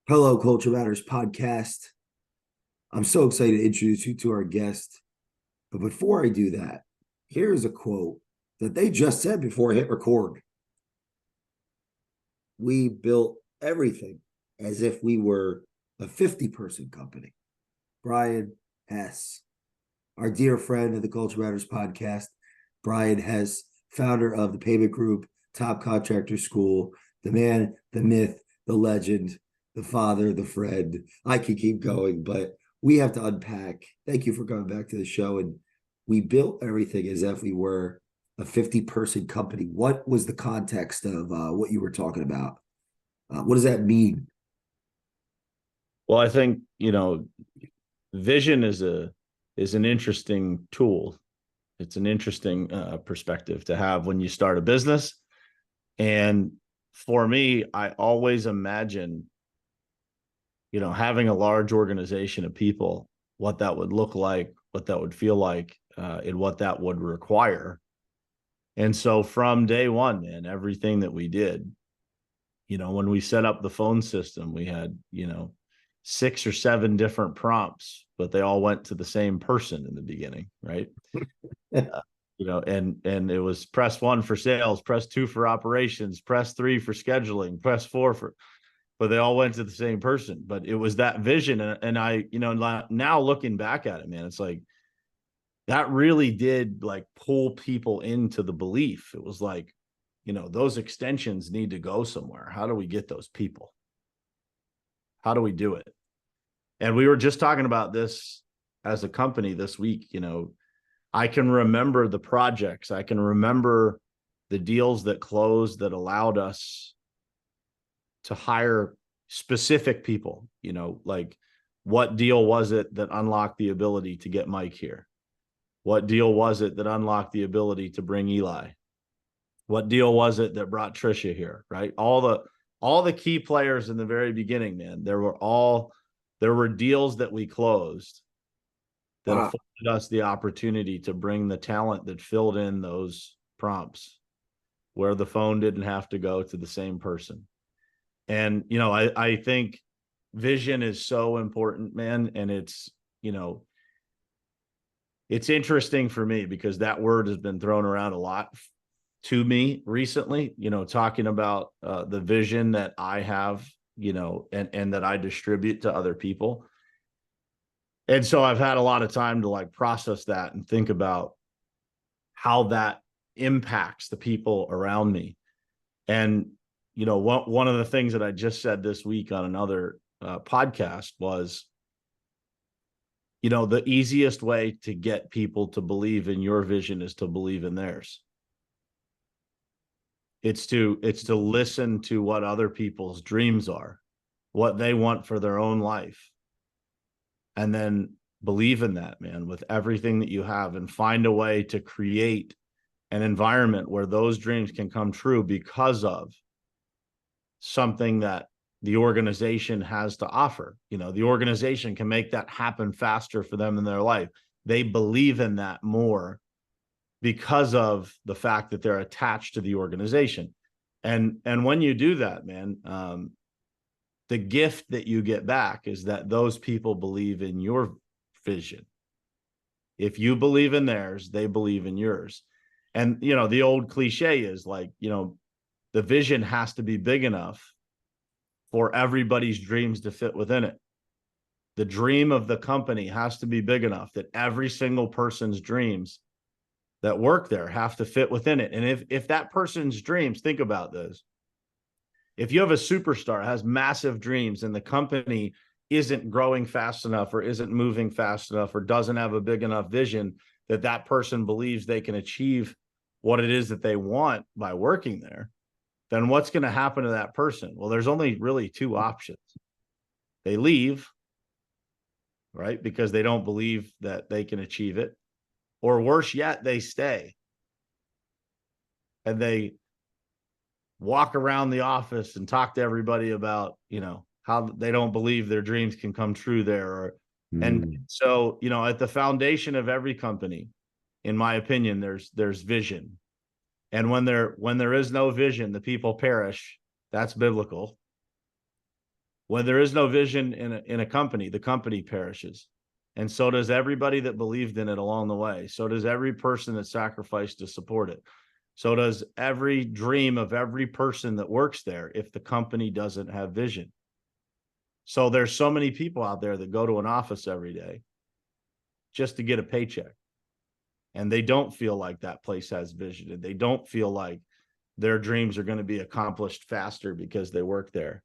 Hello, Culture Matters podcast. I'm so excited to introduce you to our guest. But before I do that, here's a quote that they just said before I hit record. We built everything as if we were a 50-person company. Brian Hess, our dear friend of the Culture Matters podcast, Brian Hess, founder of the Pavement Group, top contractor school, the man, the myth, the legend, the father, the friend. I could keep going, but we have to unpack. Thank you for coming back to the show. And we built everything as if we were a 50-person company. What was the context of what you were talking about? What does that mean? Well, I think, vision is an interesting tool. It's an interesting perspective to have when you start a business. And for me, I always imagine, having a large organization of people, what that would look like, what that would feel like, and what that would require. And so from day one, man, everything that we did, when we set up the phone system, we had, 6 or 7 different prompts, but they all went to the same person in the beginning, right? And it was press 1 for sales, press 2 for operations, press 3 for scheduling, press 4 for, but they all went to the same person. But it was that vision. And I, now looking back at it, man, it's like, that really did like pull people into the belief. It was like, those extensions need to go somewhere. How do we get those people? How do we do it? And we were just talking about this as a company this week. I can remember the projects. I can remember the deals that closed that allowed us to hire specific people, like what deal was it that unlocked the ability to get Mike here? What deal was it that unlocked the ability to bring Eli? What deal was it that brought Trisha here? Right. All the key players in the very beginning, man, there were deals that we closed that afforded us the opportunity to bring the talent that filled in those prompts where the phone didn't have to go to the same person. And, I think vision is so important, man. And it's interesting for me because that word has been thrown around a lot to me recently, talking about the vision that I have, and that I distribute to other people. And so I've had a lot of time to like process that and think about how that impacts the people around me. And, one of the things that I just said this week on another podcast was, the easiest way to get people to believe in your vision is to believe in theirs. It's to listen to what other people's dreams are, what they want for their own life. And then believe in that, man, with everything that you have, and find a way to create an environment where those dreams can come true because of something that the organization has to offer. The organization can make that happen faster for them in their life. They believe in that more because of the fact that they're attached to the organization. And when you do that, man, the gift that you get back is that those people believe in your vision. If you believe in theirs, they believe in yours. And, the old cliche is like, the vision has to be big enough for everybody's dreams to fit within it. The dream of the company has to be big enough that every single person's dreams that work there have to fit within it. And if that person's dreams, think about this. If you have a superstar has massive dreams and the company isn't growing fast enough or isn't moving fast enough or doesn't have a big enough vision that person believes they can achieve what it is that they want by working there, then what's going to happen to that person? Well, there's only really 2 options. They leave, right? Because they don't believe that they can achieve it. Or worse yet, they stay. And they walk around the office and talk to everybody about, how they don't believe their dreams can come true there. And so, at the foundation of every company, in my opinion, there's vision. And when there is no vision, the people perish. That's biblical. When there is no vision in a company, the company perishes. And so does everybody that believed in it along the way. So does every person that sacrificed to support it. So does every dream of every person that works there if the company doesn't have vision. So there's so many people out there that go to an office every day just to get a paycheck. And they don't feel like that place has vision. And they don't feel like their dreams are going to be accomplished faster because they work there.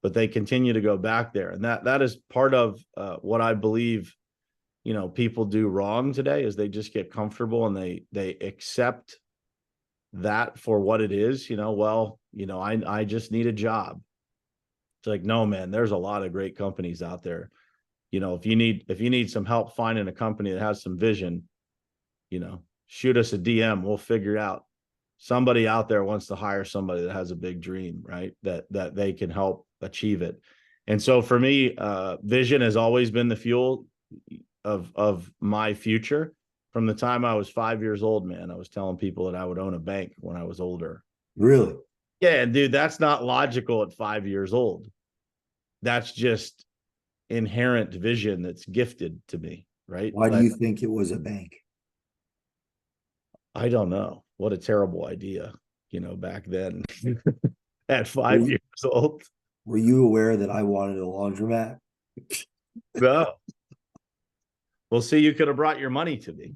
But they continue to go back there. And that is part of what I believe, people do wrong today is they just get comfortable and they accept that for what it is. I just need a job. It's like, no, man, there's a lot of great companies out there. If you need some help finding a company that has some vision, shoot us a DM. We'll figure it out. Somebody out there wants to hire somebody that has a big dream, right? That they can help achieve it. And so for me, vision has always been the fuel of my future. From the time I was 5 years old, man, I was telling people that I would own a bank when I was older. Really? Yeah, dude, that's not logical at 5 years old. That's just inherent vision that's gifted to me, right? Why do you think it was a bank? I don't know. What a terrible idea, back then at 5 years old. Were you aware that I wanted a laundromat? No. Well, see, you could have brought your money to me.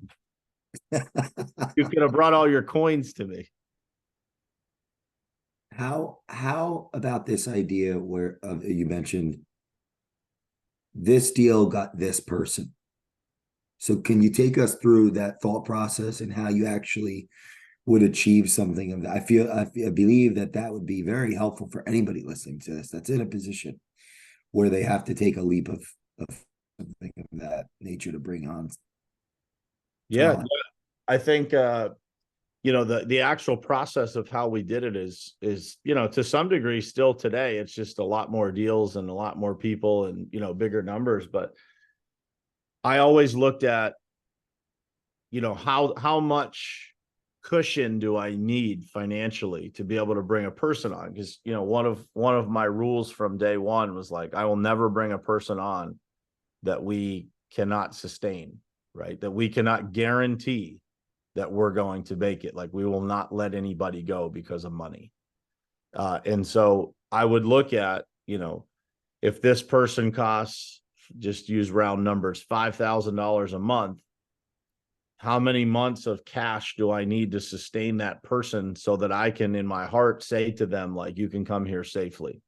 You could have brought all your coins to me. How about this idea where you mentioned this deal got this person? So can you take us through that thought process and how you actually would achieve something of that? I believe that would be very helpful for anybody listening to this that's in a position where they have to take a leap of something of that nature to bring on. Yeah, I think the actual process of how we did it is to some degree still today. It's just a lot more deals and a lot more people and bigger numbers. But I always looked at how much cushion do I need financially to be able to bring a person on? Because one of my rules from day one was like, I will never bring a person on that we cannot sustain, right? That we cannot guarantee that we're going to make it. Like, we will not let anybody go because of money. And so I would look at, if this person costs, just use round numbers, $5,000 a month, how many months of cash do I need to sustain that person so that I can, in my heart, say to them, like, you can come here safely.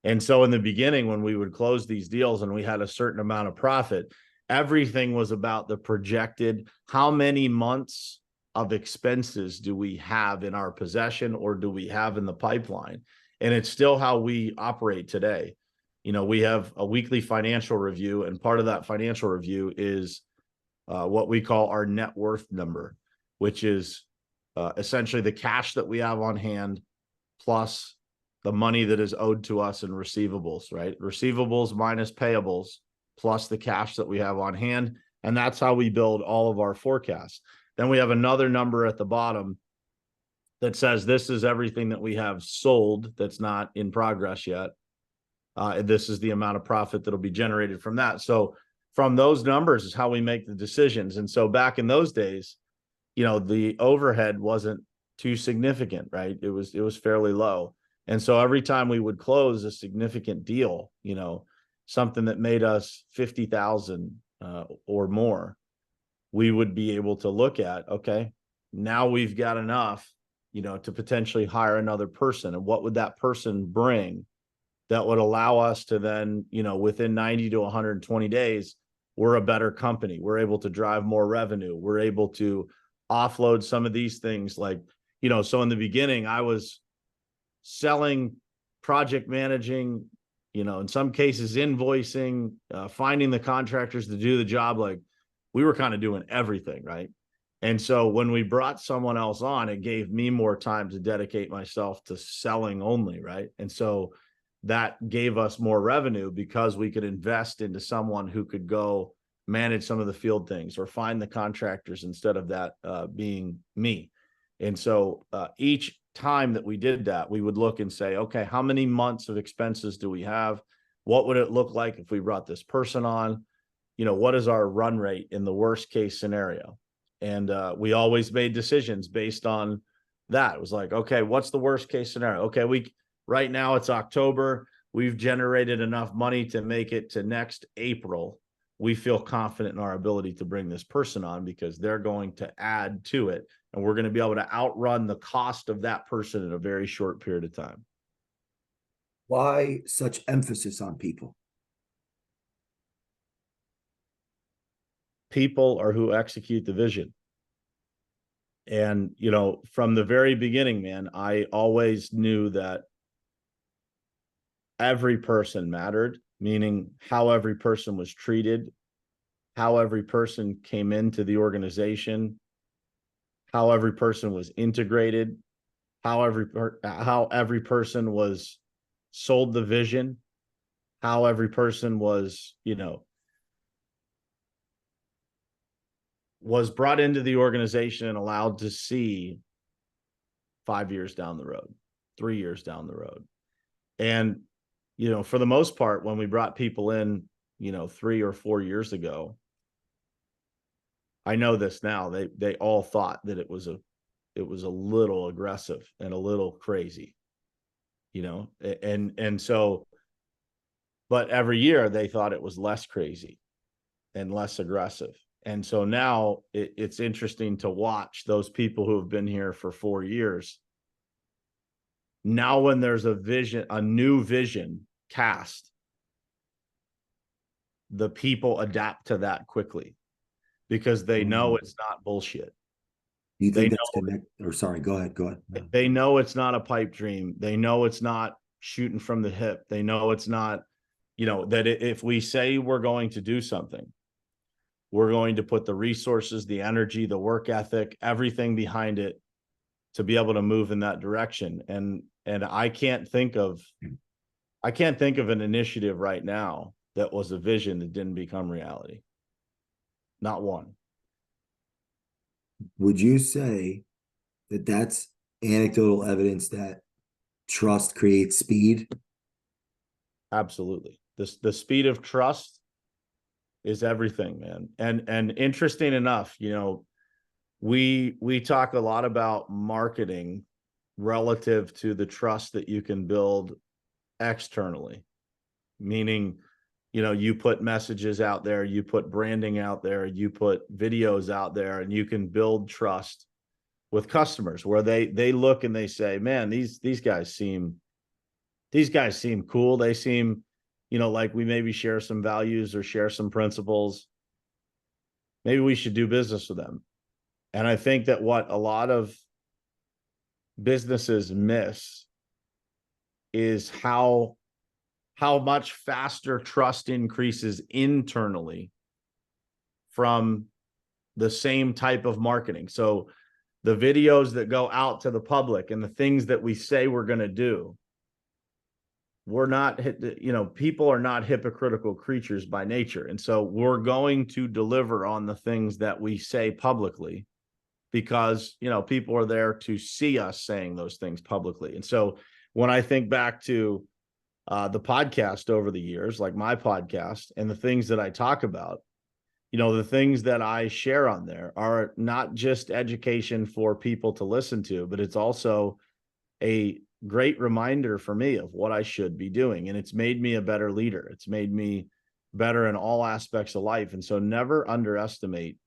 And so in the beginning, when we would close these deals and we had a certain amount of profit, everything was about the projected, how many months of expenses do we have in our possession or do we have in the pipeline? And it's still how we operate today. We have a weekly financial review, and part of that financial review is what we call our net worth number, which is essentially the cash that we have on hand plus the money that is owed to us in receivables, right? Receivables minus payables plus the cash that we have on hand. And that's how we build all of our forecasts. Then we have another number at the bottom that says this is everything that we have sold that's not in progress yet. This is the amount of profit that'll be generated from that. So from those numbers is how we make the decisions. And so back in those days, the overhead wasn't too significant, right? It was fairly low. And so every time we would close a significant deal, something that made us 50,000 or more, we would be able to look at, okay, now we've got enough, to potentially hire another person. And what would that person bring that would allow us to then, within 90 to 120 days, we're a better company. We're able to drive more revenue. We're able to offload some of these things like, so in the beginning, I was selling, project managing, in some cases invoicing, finding the contractors to do the job. Like, we were kind of doing everything, right? And so when we brought someone else on, it gave me more time to dedicate myself to selling only, right? And so that gave us more revenue because we could invest into someone who could go manage some of the field things or find the contractors instead of that being me. And so each time that we did that, we would look and say, okay, how many months of expenses do we have? What would it look like if we brought this person on? What is our run rate in the worst case scenario? And we always made decisions based on that. It was like, okay, what's the worst case scenario? Okay, right now it's October. We've generated enough money to make it to next April. We feel confident in our ability to bring this person on because they're going to add to it. And we're going to be able to outrun the cost of that person in a very short period of time. Why such emphasis on people? People are who execute the vision. And, from the very beginning, man, I always knew that every person mattered, meaning how every person was treated, how every person came into the organization, how every person was integrated, how every person was sold the vision, how every person was, was brought into the organization and allowed to see 5 years down the road, 3 years down the road. And, for the most part, when we brought people in, 3 or 4 years ago, I know this now, they all thought that it was a little aggressive and a little crazy, and so, but every year they thought it was less crazy and less aggressive. And so now it's interesting to watch those people who have been here for 4 years. Now, when there's a new vision cast, the people adapt to that quickly because they know it's not bullshit. You think that's connected? Or sorry, go ahead. They know it's not a pipe dream. They know it's not shooting from the hip. They know it's not, that if we say we're going to do something, we're going to put the resources, the energy, the work ethic, everything behind it to be able to move in that direction. And I can't think of an initiative right now that was a vision that didn't become reality. Not one. Would you say that that's anecdotal evidence that trust creates speed? Absolutely. The speed of trust is everything, man. And interesting enough, we talk a lot about marketing relative to the trust that you can build externally, meaning, you put messages out there, you put branding out there, you put videos out there, and you can build trust with customers where they look and they say, man, these guys seem cool. They seem, like we maybe share some values or share some principles. Maybe we should do business with them. And I think that what a lot of businesses miss is how much faster trust increases internally from the same type of marketing. So the videos that go out to the public and the things that we say we're going to do, we're not, people are not hypocritical creatures by nature. And so we're going to deliver on the things that we say publicly because, people are there to see us saying those things publicly. And so when I think back to the podcast over the years, like my podcast and the things that I talk about, the things that I share on there are not just education for people to listen to, but it's also a great reminder for me of what I should be doing. And it's made me a better leader. It's made me better in all aspects of life. And so never underestimate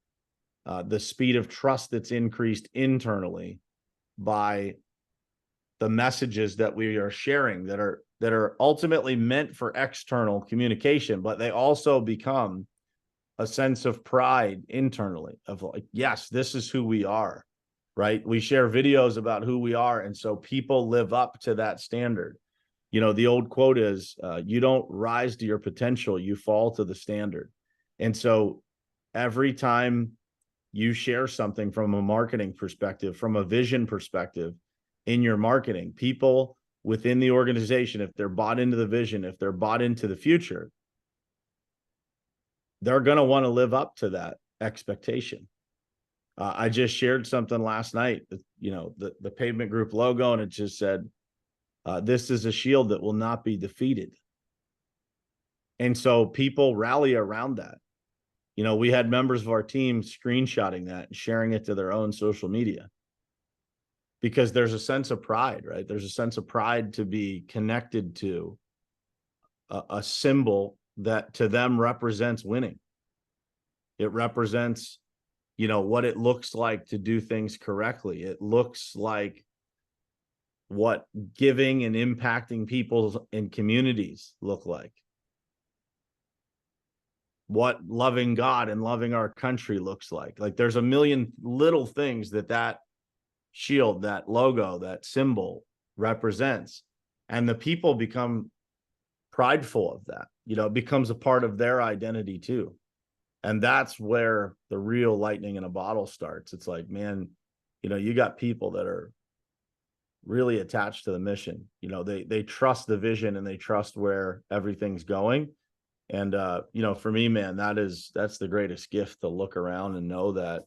the speed of trust that's increased internally by the messages that we are sharing that are ultimately meant for external communication, but they also become a sense of pride internally of like, yes, this is who we are, right? We share videos about who we are. And so people live up to that standard. The old quote is, you don't rise to your potential, you fall to the standard. And so every time you share something from a marketing perspective, from a vision perspective in your marketing, people within the organization, if they're bought into the vision, if they're bought into the future, they're going to want to live up to that expectation. I just shared something last night, the Pavement Group logo, and it just said, this is a shield that will not be defeated. And so people rally around that. You know, we had members of our team screenshotting that and sharing it to their own social media, because there's a sense of pride, right? There's a sense of pride to be connected to a symbol that to them represents winning. It represents, you know, what it looks like to do things correctly. It looks like what giving and impacting people in communities look like. What loving God and loving our country looks like. Like there's a million little things that shield, that logo, that symbol represents. And the people become prideful of that. You know, it becomes a part of their identity too. And that's where the real lightning in a bottle starts. It's like, man, you know, you got people that are really attached to the mission. You know, they trust the vision and they trust where everything's going. And you know, for me, man, that's the greatest gift, to look around and know that,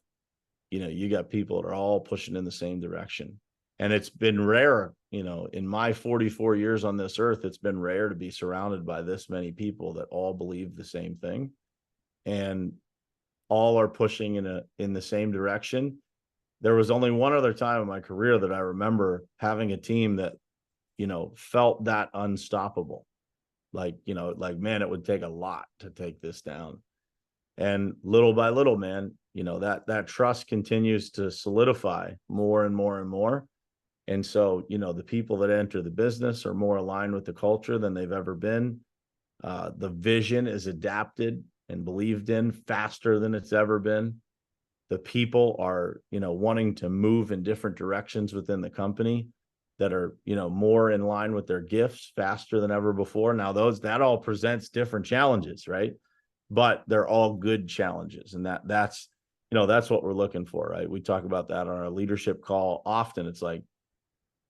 you know, you got people that are all pushing in the same direction. And it's been rare, you know, in my 44 years on this earth, it's been rare to be surrounded by this many people that all believe the same thing and all are pushing in the same direction. There was only one other time in my career that I remember having a team that, you know, felt that unstoppable. Like, you know, like, man, it would take a lot to take this down. And little by little, man, you know, that trust continues to solidify more and more and more. And so, you know, the people that enter the business are more aligned with the culture than they've ever been. The vision is adapted and believed in faster than it's ever been. The people are, you know, wanting to move in different directions within the company that are, you know, more in line with their gifts faster than ever before. Now, that all presents different challenges, right? But they're all good challenges. And that's, you know, that's what we're looking for, right? We talk about that on our leadership call often. It's like,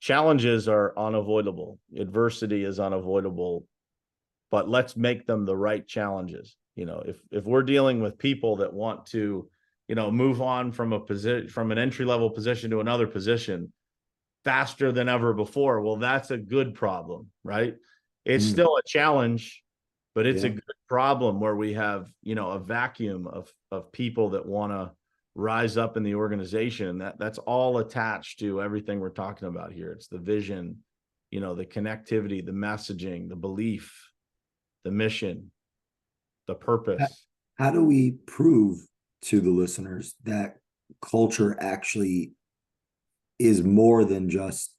challenges are unavoidable. Adversity is unavoidable, but let's make them the right challenges. You know, if we're dealing with people that want to, you know, move on from an entry-level position to another position faster than ever before, well, that's a good problem, right? It's still a challenge, but it's a good problem where we have, you know, a vacuum of people that want to rise up in the organization. That's all attached to everything we're talking about here. It's the vision, you know, the connectivity, the messaging, the belief, the mission, the purpose. How do we prove to the listeners that culture actually is more than just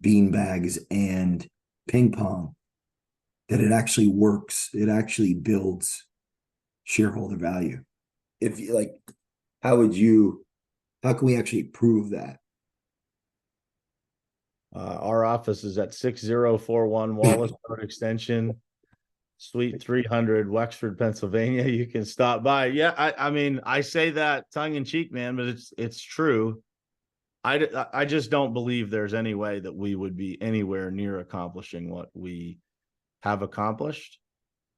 beanbags and ping pong, that it actually works, it actually builds shareholder value? If you like, how can we actually prove that? Our office is at 6041 Wallace Road Extension, Suite 300, Wexford, Pennsylvania. You can stop by. Yeah, I mean, I say that tongue in cheek, man, but it's true. I just don't believe there's any way that we would be anywhere near accomplishing what we have accomplished.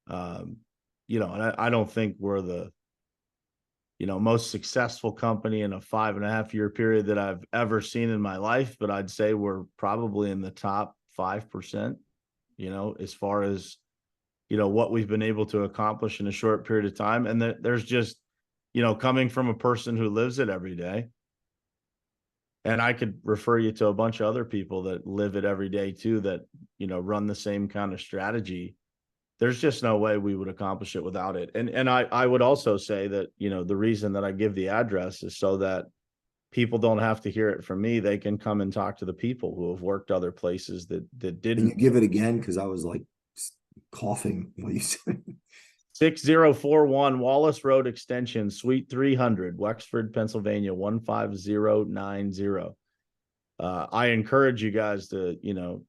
You know, and I don't think we're the, you know, most successful company in a 5.5-year period that I've ever seen in my life, but I'd say we're probably in the top 5%, you know, as far as, you know, what we've been able to accomplish in a short period of time. And there's just, you know, coming from a person who lives it every day. And I could refer you to a bunch of other people that live it every day too, that, you know, run the same kind of strategy. There's just no way we would accomplish it without it. And I would also say that, you know, the reason that I give the address is so that people don't have to hear it from me. They can come and talk to the people who have worked other places that didn't. Can you give it again? Because I was like coughing when you said 6041 Wallace Road Extension, Suite 300, Wexford, Pennsylvania, 15090. I encourage you guys to, you know,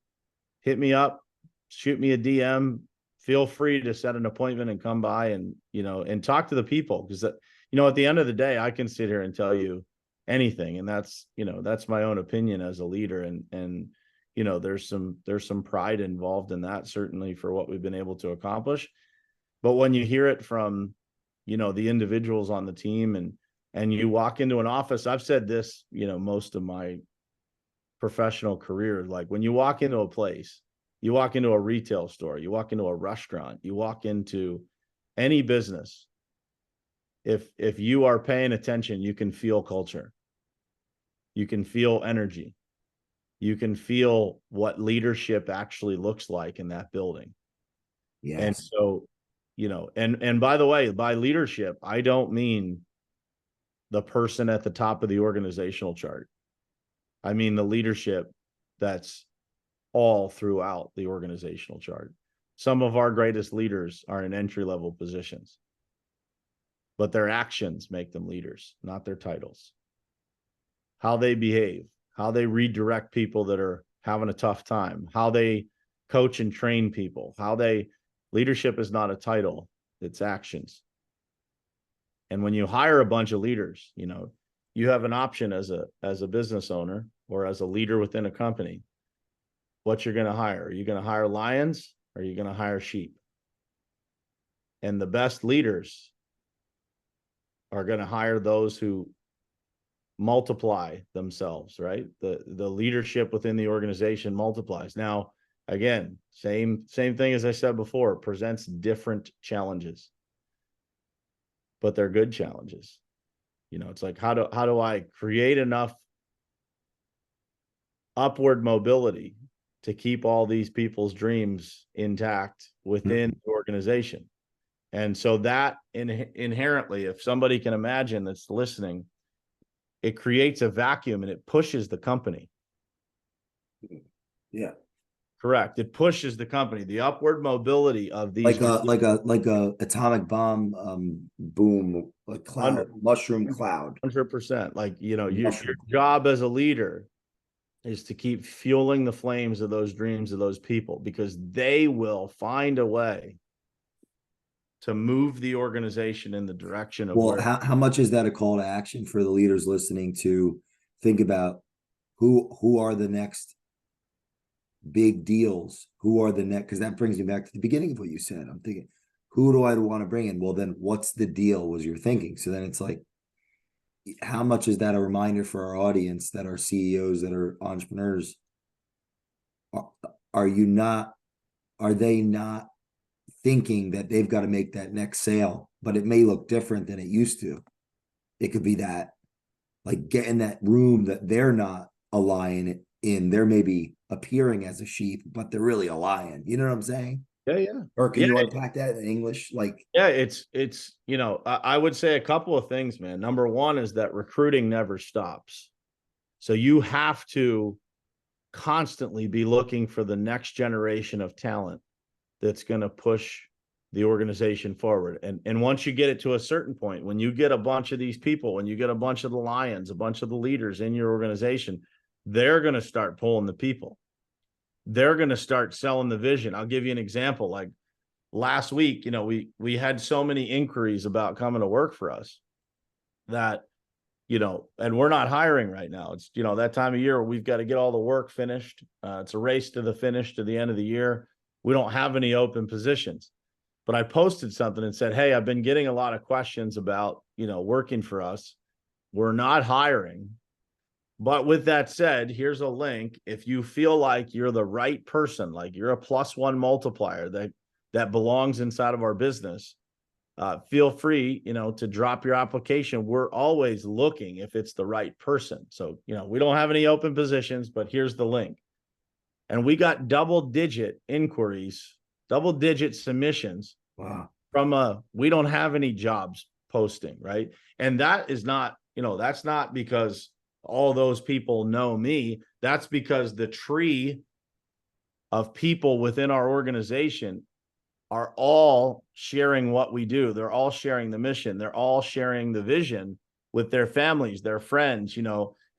hit me up, shoot me a DM. Feel free to set an appointment and come by and, you know, and talk to the people, because that, you know, at the end of the day, I can sit here and tell you anything, and that's, you know, that's my own opinion as a leader, and you know, there's some pride involved in that, certainly, for what we've been able to accomplish. But when you hear it from, you know, the individuals on the team, and you walk into an office, I've said this, you know, most of my professional career, like when you walk into a place You walk into a retail store, you walk into a restaurant, you walk into any business. If you are paying attention, you can feel culture. You can feel energy. You can feel what leadership actually looks like in that building. Yes. And so, and by the way, by leadership, I don't mean the person at the top of the organizational chart. I mean the leadership that's all throughout the organizational chart. Some of our greatest leaders are in entry-level positions, but their actions make them leaders, not their titles. How they behave, how they redirect people that are having a tough time, how they coach and train people, leadership is not a title, it's actions. And when you hire a bunch of leaders, you have an option as a business owner or as a leader within a company, what you're going to hire. Are you going to hire lions or are you going to hire sheep? And the best leaders are going to hire those who multiply themselves, right? The leadership within the organization multiplies. Now, again, same thing as I said before, presents different challenges, but they're good challenges. It's like, how do I create enough upward mobility to keep all these people's dreams intact within the organization? And so that inherently, if somebody can imagine that's listening, it creates a vacuum and it pushes the company. Yeah. Correct. It pushes the company, the upward mobility of these. Like a atomic bomb boom, a cloud, mushroom cloud. 100%. Like, your job as a leader is to keep fueling the flames of those dreams of those people, because they will find a way to move the organization in the direction of Well, how much is that a call to action for the leaders listening to think about who are the next big deals? Who are the next? Because that brings me back to the beginning of what you said. I'm thinking, who do I want to bring in? Well, then what's the deal was your thinking. So then it's like, how much is that a reminder for our audience that are CEOs, that are entrepreneurs? Are they not thinking that they've got to make that next sale, but it may look different than it used to? It could be that, like, get in that room that they're not a lion in. They're maybe appearing as a sheep, but they're really a lion. You know what I'm saying? Yeah. Or can you unpack that in English? Like, yeah, it's I would say a couple of things, man. Number one is that recruiting never stops. So you have to constantly be looking for the next generation of talent that's going to push the organization forward. And once you get it to a certain point, when you get a bunch of these people, when you get a bunch of the lions, a bunch of the leaders in your organization, they're going to start pulling the people. They're going to start selling the vision. I'll give you an example. Like last week, we had so many inquiries about coming to work for us that, and we're not hiring right now. It's, that time of year where we've got to get all the work finished. It's a race to the finish to the end of the year. We don't have any open positions. But I posted something and said, hey, I've been getting a lot of questions about, working for us. We're not hiring. But with that said, here's a link. If you feel like you're the right person, like you're a +1 multiplier that belongs inside of our business, feel free, to drop your application. We're always looking if it's the right person. So, we don't have any open positions, but here's the link. And we got double-digit inquiries, double-digit submissions. wow. From we don't have any jobs posting, right? And that is not, that's not because all those people know me. That's because the tree of people within our organization are all sharing what we do. They're all sharing the mission. They're all sharing the vision with their families, their friends,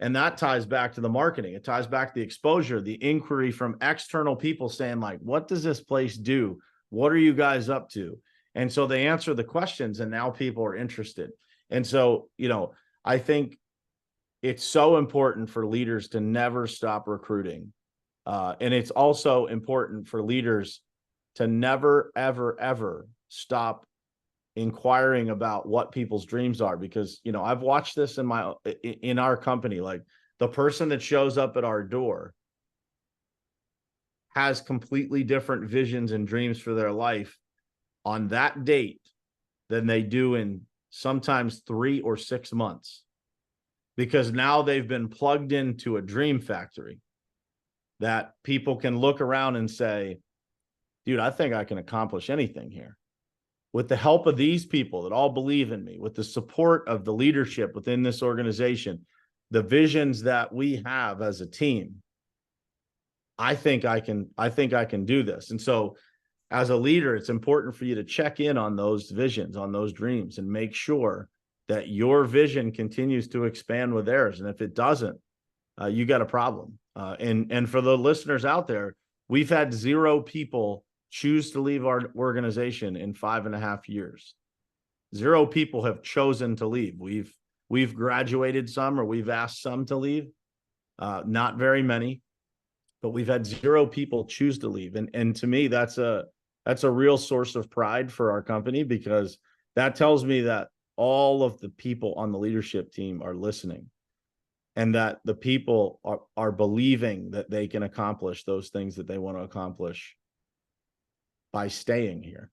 and that ties back to the marketing. It ties back to the exposure, the inquiry from external people saying, like, what does this place do? What are you guys up to? And so they answer the questions and now people are interested. And so, I think it's so important for leaders to never stop recruiting. And it's also important for leaders to never, ever, ever stop inquiring about what people's dreams are. Because, I've watched this in our company, like the person that shows up at our door has completely different visions and dreams for their life on that date than they do in sometimes 3 or 6 months, because now they've been plugged into a dream factory that people can look around and say, dude, I think I can accomplish anything here. With the help of these people that all believe in me, with the support of the leadership within this organization, the visions that we have as a team, I think I can do this. And so as a leader, it's important for you to check in on those visions, on those dreams, and make sure that your vision continues to expand with theirs. And if it doesn't, you got a problem. And for the listeners out there, we've had 0 people choose to leave our organization in 5.5 years. 0 people have chosen to leave. We've graduated some, or we've asked some to leave. Not very many, but we've had 0 people choose to leave. And to me, that's a real source of pride for our company, because that tells me that all of the people on the leadership team are listening, and that the people are believing that they can accomplish those things that they want to accomplish by staying here.